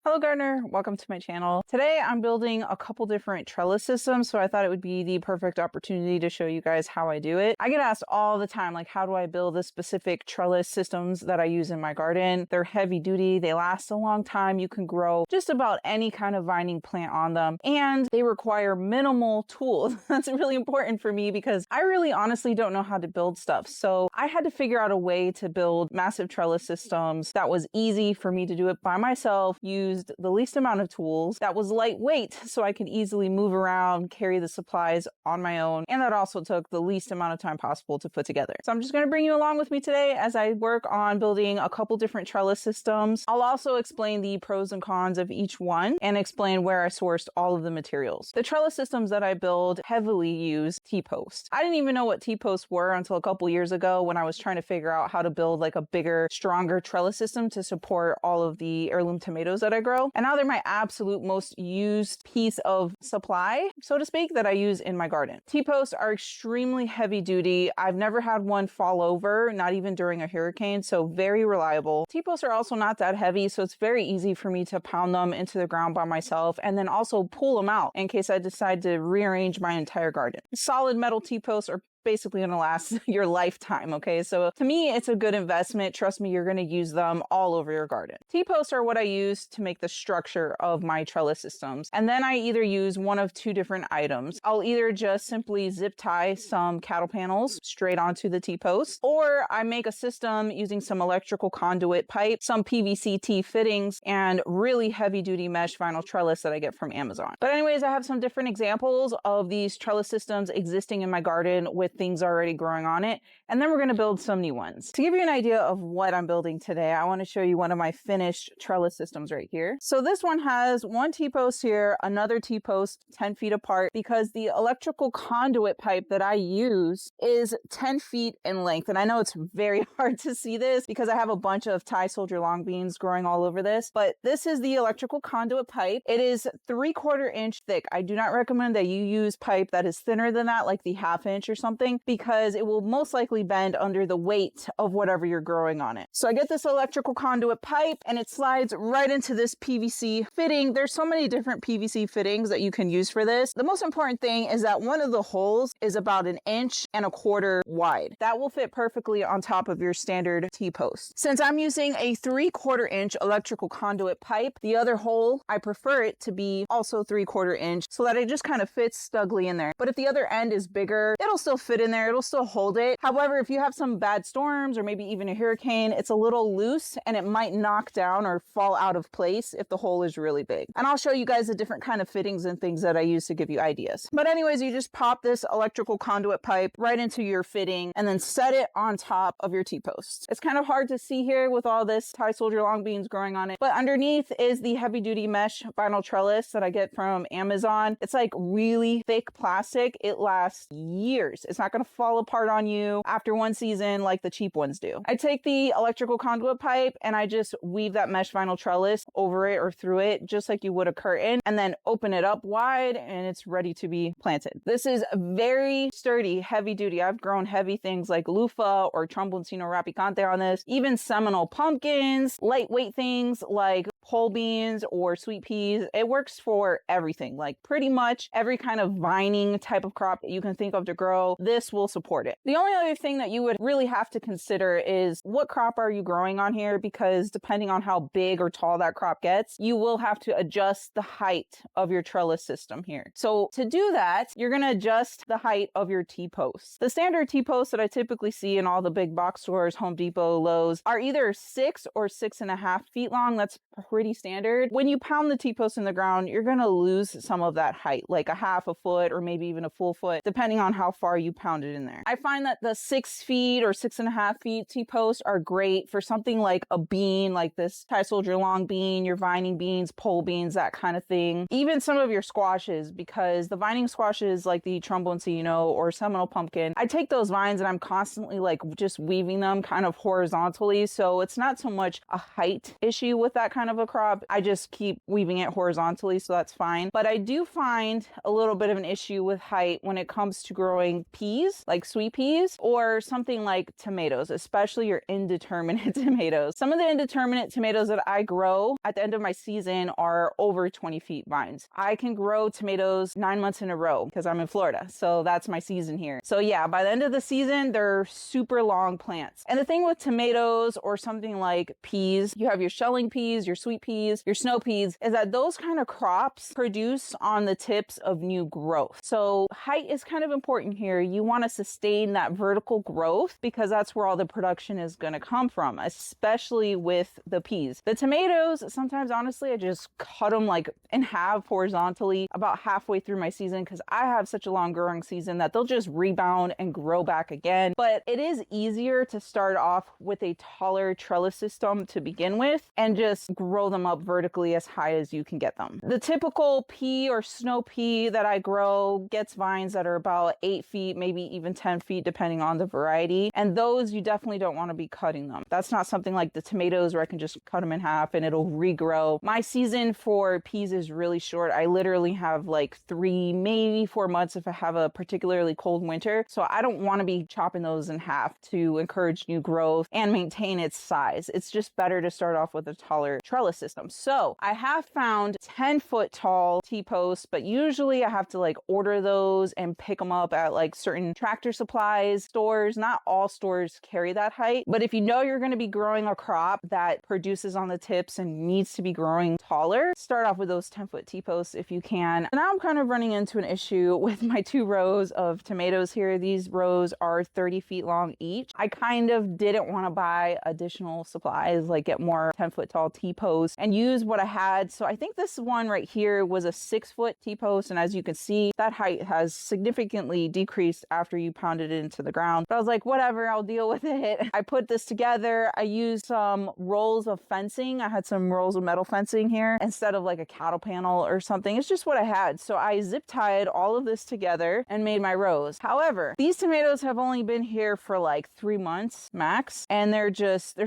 Hello gardener, welcome to my channel. Today I'm building a couple different trellis systems, so I thought it would be the perfect opportunity to show you guys how I do it. I get asked all the time, like, how do I build the specific trellis systems that I use in my garden? They're heavy duty, they last a long time, you can grow just about any kind of vining plant on them, and they require minimal tools. That's really important for me because I really honestly don't know how to build stuff. So I had to figure out a way to build massive trellis systems that was easy for me to do it by myself, used the least amount of tools, that was lightweight so I could easily move around, carry the supplies on my own, and that also took the least amount of time possible to put together. So I'm just going to bring you along with me today as I work on building a couple different trellis systems. I'll also explain the pros and cons of each one and explain where I sourced all of the materials. The trellis systems that I build heavily use T-posts. I didn't even know what T-posts were until a couple years ago when I was trying to figure out how to build like a bigger, stronger trellis system to support all of the heirloom tomatoes that I grow. And now they're my absolute most used piece of supply, so to speak, that I use in my garden. T-posts are extremely heavy duty. I've never had one fall over, not even during a hurricane, so very reliable. T-posts are also not that heavy, so it's very easy for me to pound them into the ground by myself and then also pull them out in case I decide to rearrange my entire garden. Solid metal T-posts are basically going to last your lifetime. Okay, so to me, it's a good investment. Trust me, you're going to use them all over your garden. T-posts are what I use to make the structure of my trellis systems. And then I either use one of two different items. I'll either just simply zip tie some cattle panels straight onto the T-post, or I make a system using some electrical conduit pipe, some PVC fittings, and really heavy duty mesh vinyl trellis that I get from Amazon. But anyways, I have some different examples of these trellis systems existing in my garden with things already growing on it, and then we're going to build some new ones. To give you an idea of what I'm building today, I want to show you one of my finished trellis systems right here. So this one has one T-post here, another T-post 10 feet apart, because the electrical conduit pipe that I use is 10 feet in length. And I know it's very hard to see this because I have a bunch of Thai soldier long beans growing all over this, but this is the electrical conduit pipe. It is 3/4 inch thick. I do not recommend that you use pipe that is thinner than that, like the 1/2 inch or something, because it will most likely bend under the weight of whatever you're growing on it. So I get this electrical conduit pipe and it slides right into this PVC fitting. There's so many different PVC fittings that you can use for this. The most important thing is that one of the holes is about 1.25 inches wide. That will fit perfectly on top of your standard T-post. Since I'm using a 3/4 inch electrical conduit pipe, the other hole, I prefer it to be also 3/4 inch so that it just kind of fits snugly in there. But if the other end is bigger, it'll still fit in there, it'll still hold it. However, if you have some bad storms or maybe even a hurricane, it's a little loose and it might knock down or fall out of place if the hole is really big. And I'll show you guys the different kind of fittings and things that I use to give you ideas. But anyways, you just pop this electrical conduit pipe right into your fitting and then set it on top of your T-post. It's kind of hard to see here with all this Thai soldier long beans growing on it, but underneath is the heavy duty mesh vinyl trellis that I get from Amazon. It's like really thick plastic. It lasts years. It's not going to fall apart on you after one season like the cheap ones do. I take the electrical conduit pipe and I just weave that mesh vinyl trellis over it or through it just like you would a curtain, and then open it up wide and it's ready to be planted. This is very sturdy, heavy duty. I've grown heavy things like loofah or tromboncino rapicante on this, even Seminole pumpkins, lightweight things like pole beans or sweet peas. It works for everything, like pretty much every kind of vining type of crop that you can think of to grow. This will support it. The only other thing that you would really have to consider is what crop are you growing on here, because depending on how big or tall that crop gets, you will have to adjust the height of your trellis system here. So to do that, you're going to adjust the height of your T-posts. The standard T-posts that I typically see in all the big box stores, Home Depot, Lowe's, are either 6 or 6.5 feet long. That's pretty standard. When you pound the T-post in the ground, you're going to lose some of that height, like 1/2 foot or maybe even a full foot, depending on how far you pound it in there. I find that the 6 feet or 6.5 feet T-posts are great for something like a bean, like this Thai soldier long bean, your vining beans, pole beans, that kind of thing. Even some of your squashes, because the vining squashes like the tromboncino or Seminole pumpkin, I take those vines and I'm constantly like just weaving them kind of horizontally. So it's not so much a height issue with that kind of a crop, I just keep weaving it horizontally, so that's fine. But I do find a little bit of an issue with height when it comes to growing peas, like sweet peas, or something like tomatoes, especially your indeterminate tomatoes. Some of the indeterminate tomatoes that I grow at the end of my season are over 20 feet vines. I can grow tomatoes 9 months in a row because I'm in Florida, so that's my season here. So yeah, by the end of the season, they're super long plants. And the thing with tomatoes or something like peas, you have your shelling peas, your sweet peas, your snow peas, is that those kind of crops produce on the tips of new growth. So height is kind of important here. You want to sustain that vertical growth because that's where all the production is going to come from, especially with the peas. The tomatoes, sometimes honestly, I just cut them like in half horizontally about halfway through my season because I have such a long growing season that they'll just rebound and grow back again. But it is easier to start off with a taller trellis system to begin with and just grow them up vertically as high as you can get them. The typical pea or snow pea that I grow gets vines that are about 8 feet, maybe even 10 feet, depending on the variety. And those you definitely don't want to be cutting them. That's not something like the tomatoes where I can just cut them in half and it'll regrow. My season for peas is really short. I literally have like 3, maybe 4 months if I have a particularly cold winter. So I don't want to be chopping those in half to encourage new growth and maintain its size. It's just better to start off with a taller trellis system. So I have found 10-foot tall T-posts, but usually I have to like order those and pick them up at like certain Tractor Supplies stores. Not all stores carry that height, but if you know you're going to be growing a crop that produces on the tips and needs to be growing taller, start off with those 10-foot T-posts if you can. And now I'm kind of running into an issue with my 2 rows of tomatoes here. These rows are 30 feet long each. I kind of didn't want to buy additional supplies, like get more 10-foot tall T-posts and use what I had. So I think this one right here was a 6-foot T-post. And as you can see, that height has significantly decreased after you pounded it into the ground. But I was like, whatever, I'll deal with it. I put this together. I used some rolls of fencing. I had some rolls of metal fencing here instead of like a cattle panel or something. It's just what I had. So I zip tied all of this together and made my rows. However, these tomatoes have only been here for like 3 months max, and they're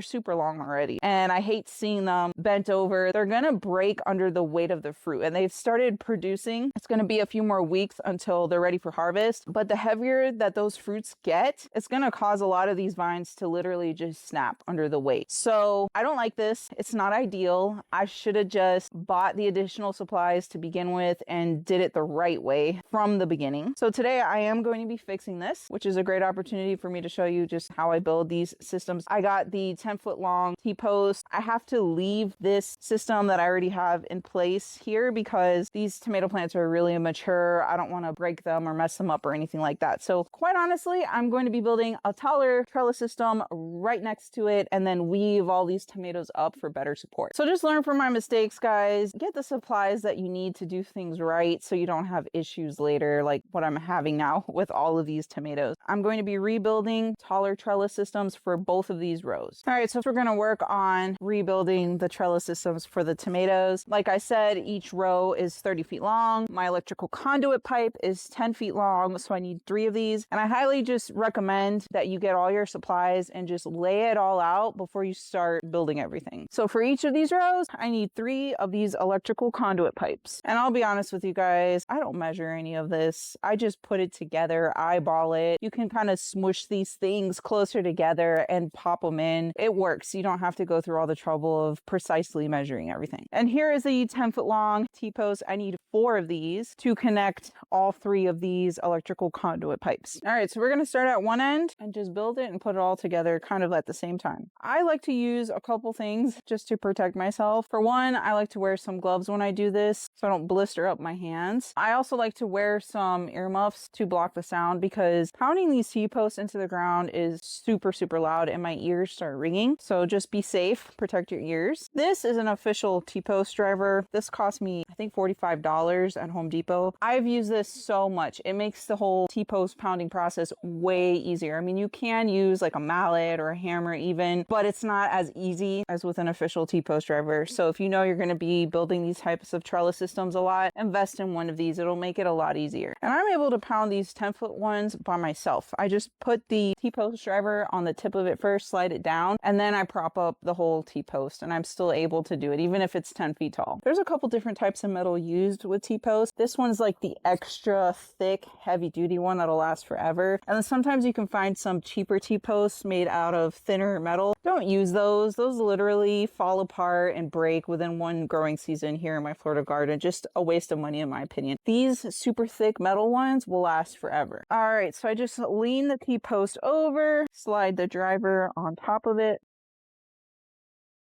super long already. And I hate seeing them bent over. They're gonna break under the weight of the fruit, and they've started producing. It's gonna be a few more weeks until they're ready for harvest, but the heavier that those fruits get, it's gonna cause a lot of these vines to literally just snap under the weight. So I don't like this. It's not ideal. I should have just bought the additional supplies to begin with and did it the right way from the beginning. So today I am going to be fixing this, which is a great opportunity for me to show you just how I build these systems. I got the 10-foot long T-post. I have to leave this system that I already have in place here because these tomato plants are really immature. I don't want to break them or mess them up or anything like that. So quite honestly, I'm going to be building a taller trellis system right next to it and then weave all these tomatoes up for better support. So just learn from my mistakes, guys. Get the supplies that you need to do things right so you don't have issues later like what I'm having now with all of these tomatoes. I'm going to be rebuilding taller trellis systems for both of these rows. All right, so we're going to work on rebuilding the trellis systems for the tomatoes. Like I said, each row is 30 feet long. My electrical conduit pipe is 10 feet long, so I need 3 of these. And I highly just recommend that you get all your supplies and just lay it all out before you start building everything. So for each of these rows, I need 3 of these electrical conduit pipes. And I'll be honest with you guys, I don't measure any of this. I just put it together, eyeball it. You can kind of smush these things closer together and pop them in. It works. You don't have to go through all the trouble of precisely measuring everything. And here is a 10-foot long T-post. I need 4 of these to connect all 3 of these electrical conduit pipes. All right, so we're going to start at one end and just build it and put it all together kind of at the same time. I like to use a couple things just to protect myself. For one, I like to wear some gloves when I do this so I don't blister up my hands. I also like to wear some earmuffs to block the sound because pounding these T-posts into the ground is super, super loud and my ears start ringing. So just be safe, protect your ears. This is an official T-post driver. This cost me, I think, $45 at Home Depot. I've used this so much. It makes the whole T-post pounding process way easier. I mean, you can use like a mallet or a hammer even, but it's not as easy as with an official T-post driver. So if you know you're going to be building these types of trellis systems a lot, invest in one of these. It'll make it a lot easier. And I'm able to pound these 10-foot ones by myself. I just put the T-post driver on the tip of it first, slide it down, and then I prop up the whole T-post, and I'm still able able to do it, even if it's 10 feet tall. There's a couple different types of metal used with T-posts. This one's like the extra thick, heavy duty one that'll last forever. And then sometimes you can find some cheaper T-posts made out of thinner metal. Don't use those. Those literally fall apart and break within one growing season here in my Florida garden. Just a waste of money in my opinion. These super thick metal ones will last forever. All right, so I just lean the T-post over, slide the driver on top of it.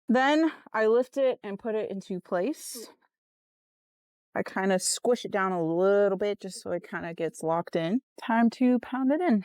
Then I lift it and put it into place. I kind of squish it down a little bit just so it kind of gets locked in. Time to pound it in.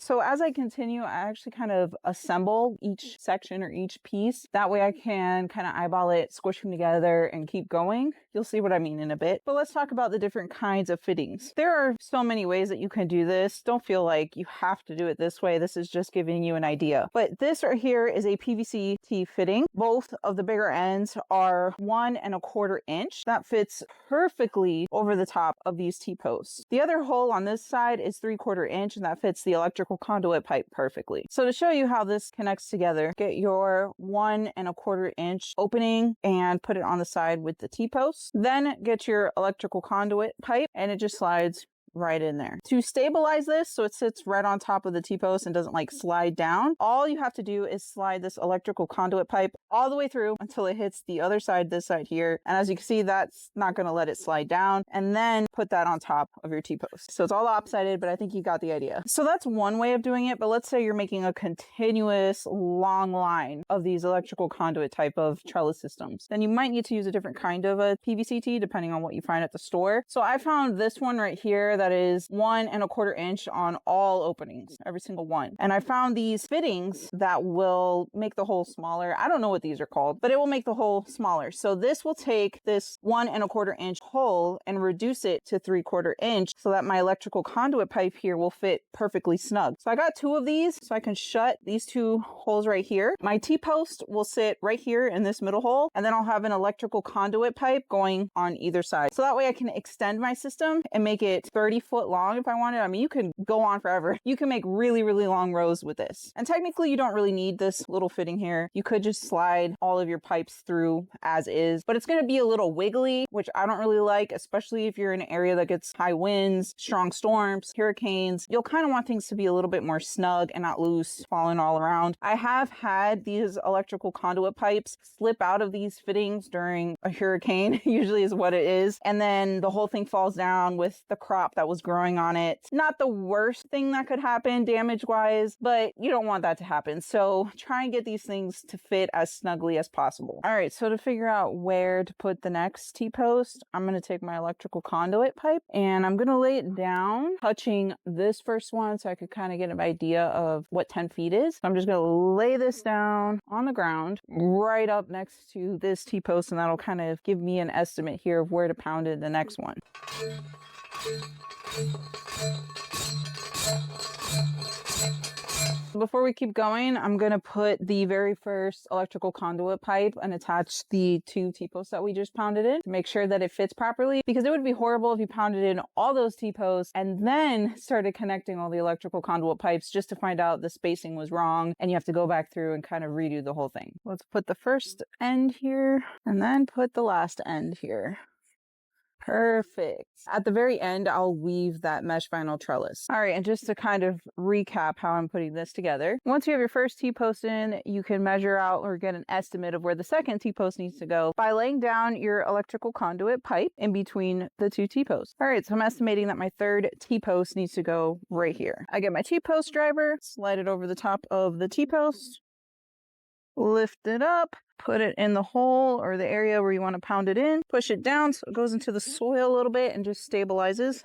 So as I continue, I actually kind of assemble each section or each piece. That way I can kind of eyeball it, squish them together, and keep going. You'll see what I mean in a bit. But let's talk about the different kinds of fittings. There are so many ways that you can do this. Don't feel like you have to do it this way. This is just giving you an idea. But this right here is a PVC T fitting. Both of the bigger ends are 1 1/4 inch. That fits perfectly over the top of these T-posts. The other hole on this side is 3/4 inch, and that fits the electrical conduit pipe perfectly. So to show you how this connects together, get your 1 1/4 inch opening and put it on the side with the T-post. Then get your electrical conduit pipe and it just slides right in there. To stabilize this so it sits right on top of the T-post and doesn't like slide down, all you have to do is slide this electrical conduit pipe all the way through until it hits the other side, this side here. And as you can see, that's not going to let it slide down. And then put that on top of your T-post. So it's all lopsided, but I think you got the idea. So that's one way of doing it. But let's say you're making a continuous long line of these electrical conduit type of trellis systems. Then you might need to use a different kind of a PVC T depending on what you find at the store. So I found this one right here that is 1 1/4 inch on all openings, every single one. And I found these fittings that will make the hole smaller. I don't know what these are called, but it will make the hole smaller. So this will take this 1 1/4 inch hole and reduce it to 3/4 inch so that my electrical conduit pipe here will fit perfectly snug. So I got 2 of these so I can shut these 2 holes right here. My T-post will sit right here in this middle hole, and then I'll have an electrical conduit pipe going on either side. So that way I can extend my system and make it 30 foot long if I wanted. I mean, you can go on forever. You can make really, really long rows with this. And technically you don't really need this little fitting here. You could just slide all of your pipes through as is, but it's going to be a little wiggly, which I don't really like, especially if you're in an area that gets high winds, strong storms, hurricanes. You'll kind of want things to be a little bit more snug and not loose, falling all around. I have had these electrical conduit pipes slip out of these fittings during a hurricane, usually is what it is. And then the whole thing falls down with the crop that was growing on it. Not the worst thing that could happen damage wise, but you don't want that to happen. So try and get these things to fit as snugly as possible. All right, so to figure out where to put the next T-post, I'm going to take my electrical conduit pipe and I'm going to lay it down, touching this first one so I could kind of get an idea of what 10 feet is. So I'm just going to lay this down on the ground right up next to this T-post, and that'll kind of give me an estimate here of where to pound it the next one. Before we keep going, I'm going to put the very first electrical conduit pipe and attach the 2 T-posts that we just pounded in to make sure that it fits properly, because it would be horrible if you pounded in all those T-posts and then started connecting all the electrical conduit pipes just to find out the spacing was wrong and you have to go back through and kind of redo the whole thing. Let's put the first end here and then put the last end here. Perfect. At the very end, I'll weave that mesh vinyl trellis. All right, and just to kind of recap how I'm putting this together, once you have your first T-post in, you can measure out or get an estimate of where the second T-post needs to go by laying down your electrical conduit pipe in between the 2 T-posts. All right, so I'm estimating that my third T-post needs to go right here. I get my T-post driver, slide it over the top of the T-post, lift it up, put it in the hole or the area where you want to pound it in, push it down so it goes into the soil a little bit and just stabilizes.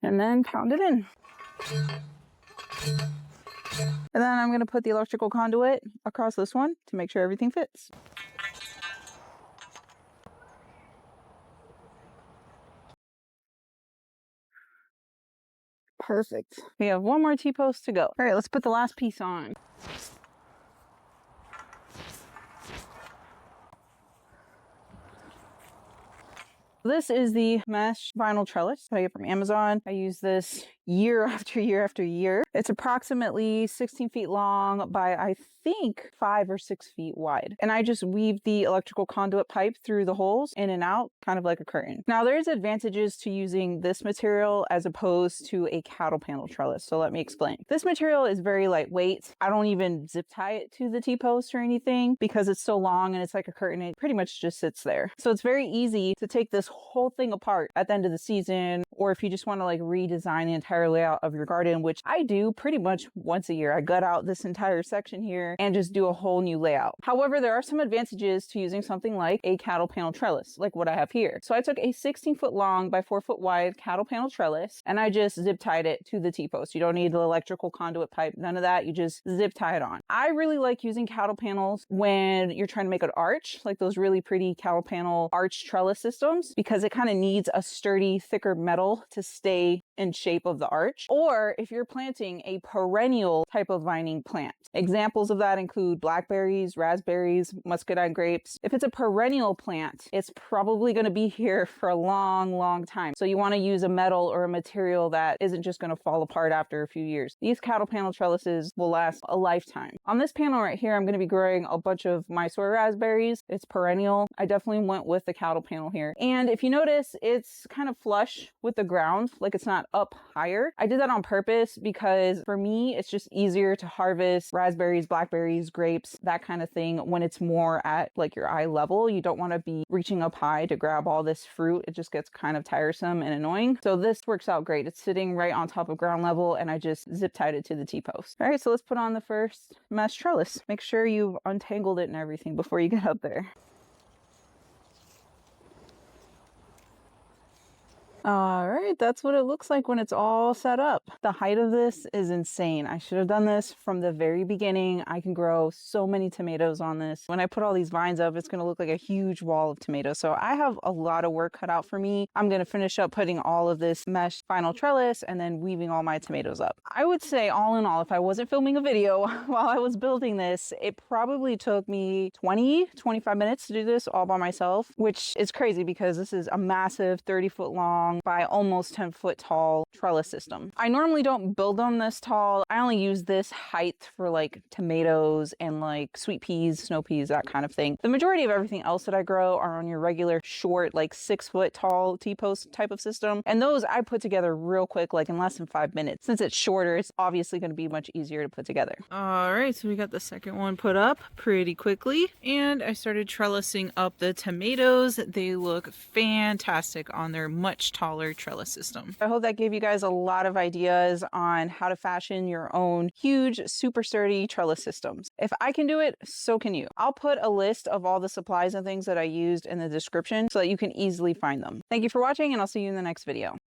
And then pound it in. And then I'm going to put the electrical conduit across this one to make sure everything fits. Perfect. We have 1 more T-post to go. All right, let's put the last piece on. This is the mesh vinyl trellis that I get from Amazon. I use this year after year after year. It's approximately 16 feet long by, I think, 5 or 6 feet wide. And I just weave the electrical conduit pipe through the holes in and out, kind of like a curtain. Now, there's advantages to using this material as opposed to a cattle panel trellis. So let me explain. This material is very lightweight. I don't even zip tie it to the T-post or anything because it's so long and it's like a curtain. It pretty much just sits there. So it's very easy to take this whole thing apart at the end of the season, or if you just want to like redesign the entire layout of your garden, which I do pretty much once a year. I gut out this entire section here and just do a whole new layout. However, there are some advantages to using something like a cattle panel trellis, like what I have here. So I took a 16 foot long by 4 foot wide cattle panel trellis and I just zip tied it to the T-post. You don't need the electrical conduit pipe, none of that. You just zip tie it on. I really like using cattle panels when you're trying to make an arch, like those really pretty cattle panel arch trellis systems, because it kind of needs a sturdy, thicker metal to stay in shape of the arch. Or if you're planting a perennial type of vining plant. Examples of that include blackberries, raspberries, muscadine grapes. If it's a perennial plant, it's probably going to be here for a long, long time. So you want to use a metal or a material that isn't just going to fall apart after a few years. These cattle panel trellises will last a lifetime. On this panel right here, I'm going to be growing a bunch of Mysore raspberries. It's perennial. I definitely went with the cattle panel here. And if you notice, it's kind of flush with the ground, like it's not up higher. I did that on purpose because for me, it's just easier to harvest raspberries, blackberries, grapes, that kind of thing when it's more at like your eye level. You don't want to be reaching up high to grab all this fruit. It just gets kind of tiresome and annoying. So this works out great. It's sitting right on top of ground level and I just zip tied it to the T-post. All right, so let's put on the first mesh trellis. Make sure you've untangled it and everything before you get up there. All right, that's what it looks like when it's all set up. The height of this is insane. I should have done this from the very beginning. I can grow so many tomatoes on this. When I put all these vines up, it's going to look like a huge wall of tomatoes. So I have a lot of work cut out for me. I'm going to finish up putting all of this mesh vinyl trellis and then weaving all my tomatoes up. I would say all in all, if I wasn't filming a video while I was building this, it probably took me 20-25 minutes to do this all by myself, which is crazy because this is a massive 30-foot long by almost 10-foot tall trellis system. I normally don't build them this tall. I only use this height for like tomatoes and like sweet peas, snow peas, that kind of thing. The majority of everything else that I grow are on your regular short, like 6-foot tall T-post type of system. And those I put together real quick, like in less than 5 minutes. Since it's shorter, it's obviously going to be much easier to put together. All right, so we got the second one put up pretty quickly. And I started trellising up the tomatoes. They look fantastic on their much taller trellis system. I hope that gave you guys a lot of ideas on how to fashion your own huge, super sturdy trellis systems. If I can do it, so can you. I'll put a list of all the supplies and things that I used in the description so that you can easily find them. Thank you for watching, and I'll see you in the next video.